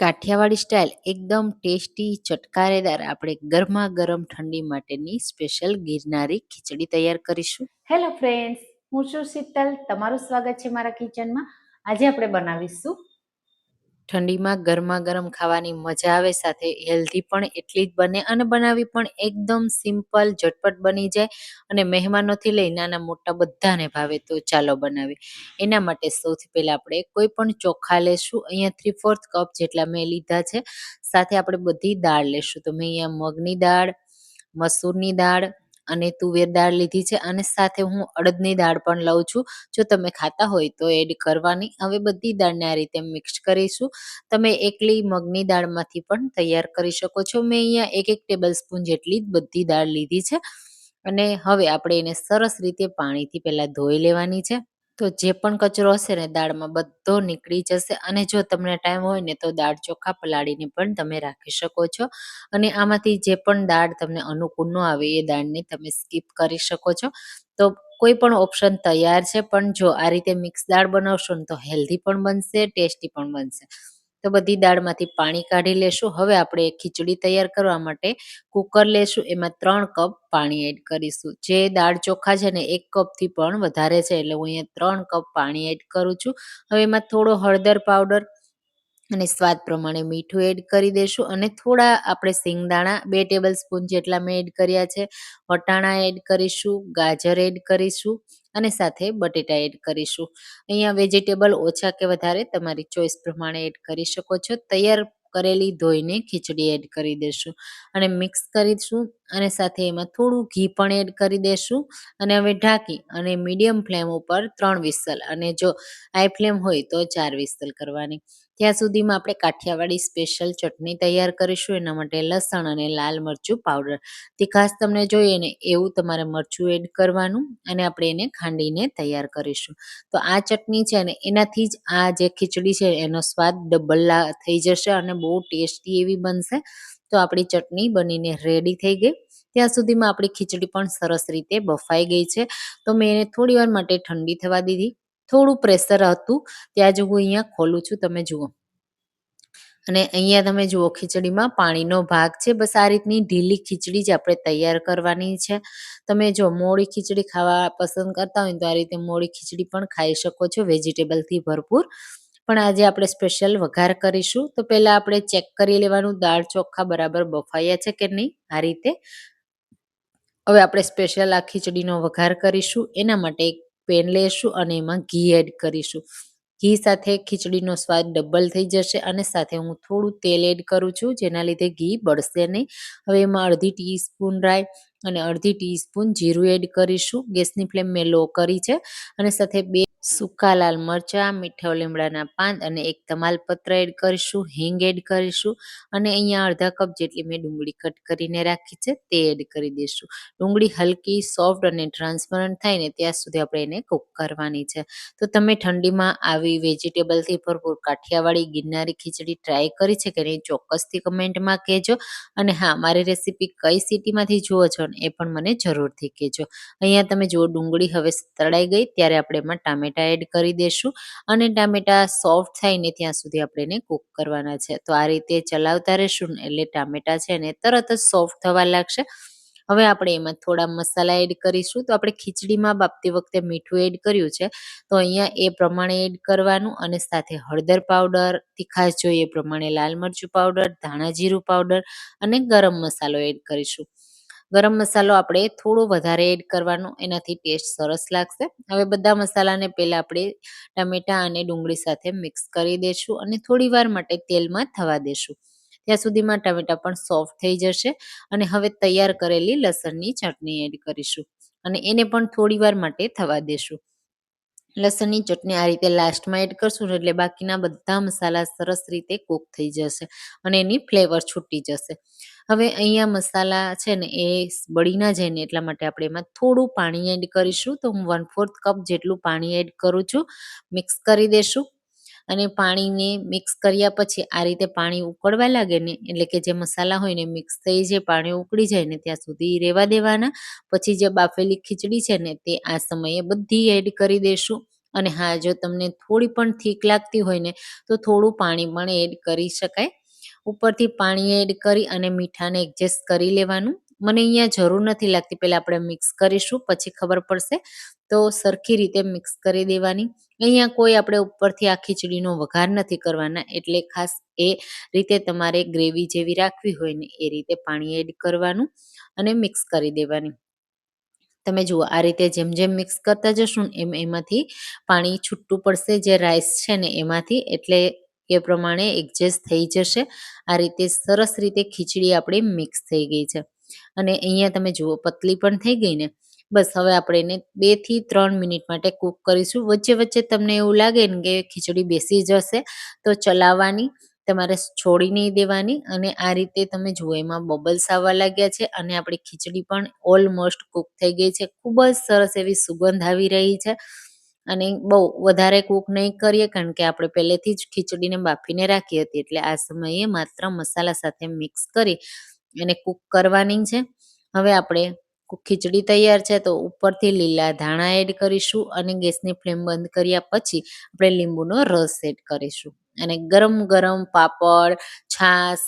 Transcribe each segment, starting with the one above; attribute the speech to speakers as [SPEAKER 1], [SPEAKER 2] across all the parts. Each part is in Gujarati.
[SPEAKER 1] કાઠિયાવાડી સ્ટાઇલ એકદમ ટેસ્ટી ચટકારેદાર આપણે ગરમા ગરમ ઠંડી માટેની સ્પેશિયલ ગિરનારી ખીચડી તૈયાર કરીશું.
[SPEAKER 2] હેલો ફ્રેન્ડ્સ, હું છું શીતલ. તમારું સ્વાગત છે મારા કિચનમાં. આજે આપણે બનાવીશું
[SPEAKER 1] ઠંડીમાં ગરમા ગરમ ખાવાની મજા આવે, સાથે હેલ્ધી પણ એટલી જ બને અને બનાવી પણ એકદમ સિમ્પલ ઝટપટ બની જાય અને મહેમાનોથી લઈ નાના મોટા બધાને ભાવે. તો ચાલો બનાવી. એના માટે સૌથી પહેલા આપણે કોઈ પણ ચોખા લેશું. અહીંયા 3/4 કપ જેટલા મેં લીધા છે. સાથે આપણે બધી દાળ લેશું. તો મેં અહીંયા મગની દાળ, મસૂરની દાળ અને તુવેર દાળ લીધી છે અને સાથે હું અડદની દાળ પણ લઉં છું. જો તમે ખાતા હોય તો એડ કરવાની. હવે બધી દાળને આ રીતે મિક્સ કરીશું. તમે એકલી મગની દાળમાંથી પણ તૈયાર કરી શકો છો. મેં અહીંયા 1 ટેબલ સ્પૂન જેટલી જ બધી દાળ લીધી છે અને હવે આપણે એને સરસ રીતે પાણીથી પહેલા ધોઈ લેવાની છે. તો જે પણ કચરો હશે ને દાળમાં બધો નીકળી જશે. અને જો તમને ટાઈમ હોય ને તો દાળ ચોખા પલાળીને પણ તમે રાખી શકો છો. અને આમાંથી જે પણ દાળ તમને અનુકૂળ ન આવે એ દાળને તમે સ્કીપ કરી શકો છો. તો કોઈ પણ ઓપ્શન તૈયાર છે, પણ જો આ રીતે મિક્સ દાળ બનાવશો ને તો હેલ્ધી પણ બનશે, ટેસ્ટી પણ બનશે. તો બધી દાળમાંથી પાણી કાઢી લેશું. હવે આપણે ખીચડી તૈયાર કરવા માટે કુકર લેશું. એમાં 3 કપ પાણી એડ કરીશું. જે દાળ ચોખા છે ને 1 કપથી પણ વધારે છે, એટલે હું અહીંયા 3 કપ પાણી એડ કરું છું. હવે એમાં થોડો હળદર પાવડર અને સ્વાદ પ્રમાણે મીઠું એડ કરી દેશું અને થોડા આપણે સિંગદાણા 2 ટેબલ સ્પૂન જેટલા મેં એડ કર્યા છે. વટાણા એડ કરીશું, ગાજર એડ કરીશું અને સાથે બટેટા એડ કરીશું. અહીંયા વેજીટેબલ ઓછા કે વધારે તમારી ચોઈસ પ્રમાણે એડ કરી શકો છો. તૈયાર કરેલી ધોઈને ખીચડી એડ કરી દેશું અને મિક્સ કરીશું અને સાથે એમાં થોડું ઘી પણ એડ કરી દેશું અને હવે ઢાંકી અને મીડિયમ ફ્લેમ ઉપર 3 વિસલ, અને જો હાઈ ફ્લેમ હોય તો 4 વિસલ કરવાની. ત્યાં સુધીમાં આપણે કાઠિયાવાડી સ્પેશિયલ ચટણી તૈયાર કરીશું. એના માટે લસણ અને લાલ મરચું પાવડર, તીખાશ તમને જોઈએ ને એવું તમારે મરચું એડ કરવાનું અને આપણે એને ખાંડીને તૈયાર કરીશું. તો આ ચટણી છે ને એનાથી જ આ જે ખીચડી છે એનો સ્વાદ ડબલ થઈ જશે અને બહુ ટેસ્ટી એવી બનશે. તો આપણી ચટણી બનીને રેડી થઈ ગઈ. ત્યાં સુધીમાં આપણી ખીચડી પણ સરસ રીતે બફાઈ ગઈ છે. તો મેં એને થોડી વાર માટે ઠંડી થવા દીધી. થોડું પ્રેશર હતું ત્યાં જ હું અહીંયા ખોલું છું, તમે જુઓ. અને અહીંયા તમે જુઓ ખીચડીમાં પાણીનો ભાગ છે. બસ આ રીતની ઢીલી ખીચડી જ આપણે તૈયાર કરવાની છે. તમે જો મોળી ખીચડી ખાવા પસંદ કરતા હોય તો આ રીતે મોળી ખીચડી પણ ખાઈ શકો છો, વેજીટેબલથી ભરપૂર. પણ આજે આપણે સ્પેશિયલ વઘાર કરીશું. તો પહેલા આપણે ચેક કરી લેવાનું દાળ ચોખા બરાબર બફાયા છે કે નહીં. આ રીતે હવે આપણે સ્પેશિયલ આ ખીચડીનો વઘાર કરીશું. એના માટે એક પેન લેશું અને એમાં ઘી એડ કરીશું. ઘી સાથે ખીચડીનો સ્વાદ ડબલ થઈ જશે અને સાથે હું થોડું તેલ એડ કરું છું, જેના લીધે ઘી બળશે નહીં. હવે એમાં અડધી ટીસ્પૂન રાઈ અને અડધી ટીસ્પૂન જીરું એડ કરીશું. ગેસની ફ્લેમ મેં લો કરી છે અને સાથે 2 સૂકા લાલ મરચાં, મીઠા લીમડાના પાન અને 1 તમાલપત્ર એડ કરીશું. હિંગ એડ કરીશું અને અહીંયા અડધા કપ જેટલી મેં ડુંગળી કટ કરીને રાખી છે તે એડ કરી દઈશું. ડુંગળી હલકી સોફ્ટ અને ટ્રાન્સપરન્ટ થાય ને ત્યાં સુધી આપણે એને કૂક કરવાની છે. તો તમે ઠંડીમાં આવી વેજીટેબલથી ભરપૂર કાઠિયાવાડી ગિરનારી ખીચડી ટ્રાય કરી છે કે નહીં, ચોક્કસથી કમેન્ટમાં કહેજો. અને હા, મારી રેસીપી કઈ સિટીમાંથી જુઓ છો ને એ પણ મને જરૂરથી કહેજો. અહીંયા તમે જુઓ ડુંગળી હવે તળાઈ ગઈ ત્યારે આપણે એમાં ટામેટા એડ કરી દઈશું અને ટામેટા સોફ્ટ થાય ને ત્યાં સુધી આપણે એને કૂક કરવાના છે. તો આ રીતે ચલાવતા રહેશું ને એટલે ટામેટા છે ને તરત જ સોફ્ટ થવા લાગશે. હવે આપણે એમાં થોડા મસાલા એડ કરીશું. તો આપણે ખીચડીમાં બાફતી વખતે મીઠું એડ કર્યું છે, તો અહીંયા એ પ્રમાણે એડ કરવાનું અને સાથે હળદર પાવડર, તીખાશ જોઈએ એ પ્રમાણે લાલ મરચું પાવડર, ધાણા જીરું પાવડર અને ગરમ મસાલો એડ કરીશું. ગરમ મસાલો આપણે થોડો વધારે એડ કરવાનો, એનાથી ટેસ્ટ સરસ લાગશે. હવે બધા મસાલાને પહેલાં આપણે ટામેટાં અને ડુંગળી સાથે મિક્સ કરી દઈશું અને થોડી વાર માટે તેલમાં થવા દેશું. ત્યાં સુધીમાં ટામેટાં પણ સોફ્ટ થઈ જશે અને હવે તૈયાર કરેલી લસણની ચટણી એડ કરીશું અને એને પણ થોડી વાર માટે થવા દેશું. લસણની ચટણી આ રીતે લાસ્ટમાં એડ કરશું એટલે બાકીના બધા મસાલા સરસ રીતે કૂક થઈ જશે અને એની ફ્લેવર છૂટી જશે. હવે અહીંયા મસાલા છે ને એ બળી ના જાય ને એટલા માટે આપણે એમાં થોડું પાણી એડ કરીશું. તો હું 1/4 કપ જેટલું પાણી એડ કરું છું. મિક્સ કરી દેશું અને પાણીને મિક્સ કર્યા પછી આ રીતે પાણી ઉકળવા લાગે ને એટલે કે જે મસાલા હોય ને મિક્સ થઈ જાય, પાણી ઉકળી જાય ને ત્યાં સુધી રહેવા દેવાના. પછી જે બાફેલી ખીચડી છે ને તે આ સમયે બધી એડ કરી દેશું અને હા, જો તમને થોડી પણ થીક લાગતી હોય ને તો થોડું પાણી પણ એડ કરી શકાય. ઉપરથી પાણી એડ કરી અને મીઠાને એડજસ્ટ કરી લેવાનું. મને અહીંયા જરૂર નથી લાગતી, પહેલાં આપણે મિક્સ કરીશું પછી ખબર પડશે. તો સરખી રીતે મિક્સ કરી દેવાની. અહીંયા કોઈ આપણે ઉપરથી આ ખીચડીનો વઘાર નથી કરવાના, એટલે ખાસ એ રીતે તમારે ગ્રેવી જેવી રાખવી હોય ને એ રીતે પાણી એડ કરવાનું અને મિક્સ કરી દેવાની. તમે જુઓ આ રીતે જેમ જેમ મિક્સ કરતા જશો ને એમ એમાંથી પાણી છૂટું પડશે, જે રાઈસ છે ને એમાંથી, એટલે એ પ્રમાણે એડજસ્ટ થઈ જશે. આ રીતે સરસ રીતે ખીચડી આપણી મિક્સ થઈ ગઈ છે અને અહીંયા તમે જુઓ પતલી પણ થઈ ગઈ ને. બસ હવે આપણે એને 2 થી 3 મિનિટ માટે કૂક કરીશું. વચ્ચે વચ્ચે તમને એવું લાગે ને કે ખીચડી બેસી જશે તો ચલાવવાની, તમારે છોડી નહીં દેવાની. અને આ રીતે તમે જુઓ એમાં બબલ્સ આવવા લાગ્યા છે અને આપણી ખીચડી પણ ઓલમોસ્ટ કૂક થઈ ગઈ છે. ખૂબ જ સરસ એવી સુગંધ આવી રહી છે. અને બહુ વધારે કૂક નહીં કરીએ, કારણ કે આપણે પહેલેથી જ ખીચડીને બાફીને રાખી હતી, એટલે આ સમયે માત્ર મસાલા સાથે મિક્સ કરી અને કૂક કરવાની છે. હવે આપણે ખીચડી તૈયાર છે તો ઉપરથી લીલા ધાણા એડ કરીશું અને ગેસની ફ્લેમ બંધ કર્યા પછી આપણે લીંબુનો રસ એડ કરીશું. અને ગરમ ગરમ પાપડ, છાશ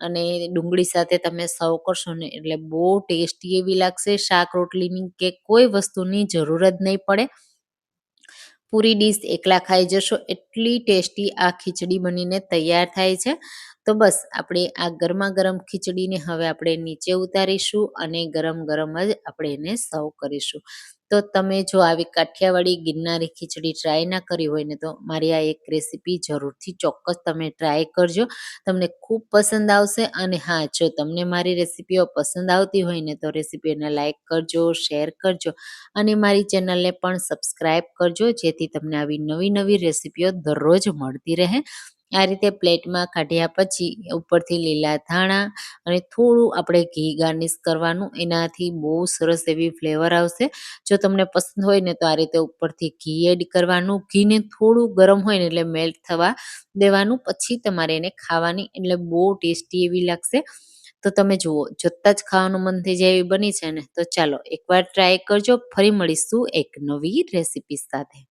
[SPEAKER 1] અને ડુંગળી સાથે તમે સર્વ કરશો ને એટલે બહુ ટેસ્ટી એવી લાગશે. શાક રોટલીની કે કોઈ વસ્તુની જરૂર જ નહીં પડે. પૂરી ડીશ એકલા ખાઈ જશો એટલી ટેસ્ટી આ ખીચડી બનીને તૈયાર થાય છે. તો બસ આપણે આ ગરમા ગરમ ખીચડીને હવે આપણે નીચે ઉતારીશું અને ગરમ ગરમ જ આપણે એને સર્વ કરીશું. તો તમે જો આવી કાઠિયાવાડી ગિરનારી ખીચડી ટ્રાય ના કરી હોય ને તો મારી આ એક રેસીપી જરૂરથી ચોક્કસ તમે ટ્રાય કરજો. તમને ખૂબ પસંદ આવશે. અને હા, જો તમને મારી રેસીપીઓ પસંદ આવતી હોય ને તો રેસીપીને લાઈક કરજો, શેર કરજો અને મારી ચેનલને પણ સબસ્ક્રાઈબ કરજો, જેથી તમને આવી નવી નવી રેસીપીઓ દરરોજ મળતી રહે. આ રીતે પ્લેટમાં કાઢ્યા પછી ઉપરથી લીલા ધાણા અને થોડું આપણે ઘી ગાર્નિશ કરવાનું, એનાથી બહુ સરસ એવી ફ્લેવર આવશે. જો તમને પસંદ હોય ને તો આ રીતે ઉપરથી ઘી એડ કરવાનું. ઘીને થોડું ગરમ હોય ને એટલે મેલ્ટ થવા દેવાનું, પછી તમારે એને ખાવાની, એટલે બહુ ટેસ્ટી એવી લાગશે. તો તમે જુઓ જોતાં જ ખાવાનું મન થઈ જાય એવી બની છે ને. તો ચાલો એકવાર ટ્રાય કરજો. ફરી મળીશું એક નવી રેસીપી સાથે.